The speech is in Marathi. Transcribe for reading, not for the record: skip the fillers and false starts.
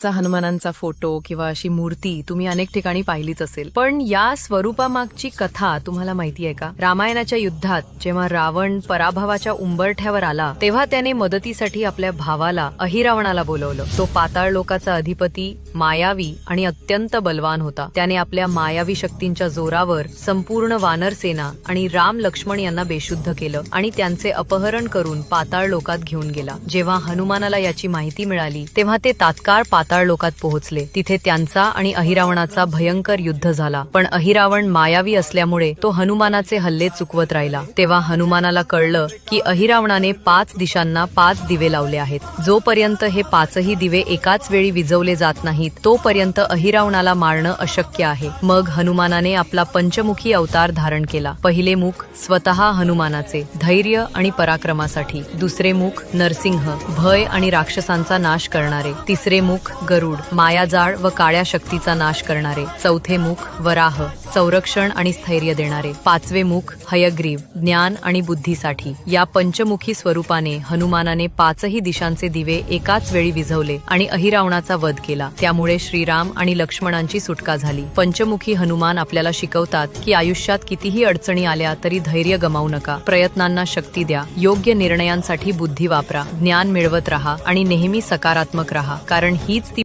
चा हनुमानांचा फोटो किंवा अशी मूर्ती तुम्ही अनेक ठिकाणी पाहिलीच असेल, पण या स्वरूपामागची कथा तुम्हाला माहिती आहे का? रामायणाच्या युद्धात जेव्हा रावण पराभवाच्या उंबरठ्यावर आला तेव्हा त्याने मदतीसाठी आपल्या भावाला अहिरावणाला बोलवलं. तो पाताळ लोकाचा अधिपती, मायावी आणि अत्यंत बलवान होता. त्याने आपल्या मायावी शक्तींच्या जोरावर संपूर्ण वानर सेना आणि राम लक्ष्मण यांना बेशुद्ध केलं आणि त्यांचे अपहरण करून पाताळ लोकात घेऊन गेला. जेव्हा हनुमानाला याची माहिती मिळाली तेव्हा ते तात्काळ पाताळ लोकात पोहोचले. तिथे त्यांचा आणि अहिरावणाचा भयंकर युद्ध झाला, पण अहिरावण मायावी असल्यामुळे तो हनुमानाचे हल्ले चुकवत राहिला. तेव्हा हनुमानाला कळलं की अहिरावणाने 5 दिशांना 5 दिवे लावले आहेत. जोपर्यंत हे 5ही दिवे एकाच वेळी विझवले जात नाहीत तोपर्यंत अहिरावणाला मारणं अशक्य आहे. मग हनुमानाने आपला पंचमुखी अवतार धारण केला. पहिले मुख स्वतः हनुमानाचे, धैर्य आणि पराक्रमासाठी. दुसरे मुख नरसिंह, भय आणि राक्षसांचा नाश करणारे. तिसरे मुख गरुड, मायाजाळ व काळ्या शक्तीचा नाश करणारे. चौथे मुख वराह, संरक्षण आणि स्थैर्य देणारे. 5वे मुख हयग्रीव, ज्ञान आणि बुद्धीसाठी. या पंचमुखी स्वरूपाने हनुमानाने 5ही दिशांचे दिवे एकाच वेळी विझवले आणि अहिरावणाचा वध केला. त्यामुळे श्रीराम आणि लक्ष्मणांची सुटका झाली. पंचमुखी हनुमान आपल्याला शिकवतात की आयुष्यात कितीही अडचणी आल्या तरी धैर्य गमावू नका. प्रयत्नांना शक्ती द्या, योग्य निर्णयांसाठी बुद्धी वापरा, ज्ञान मिळवत राहा आणि नेहमी सकारात्मक राहा, कारण हीच ती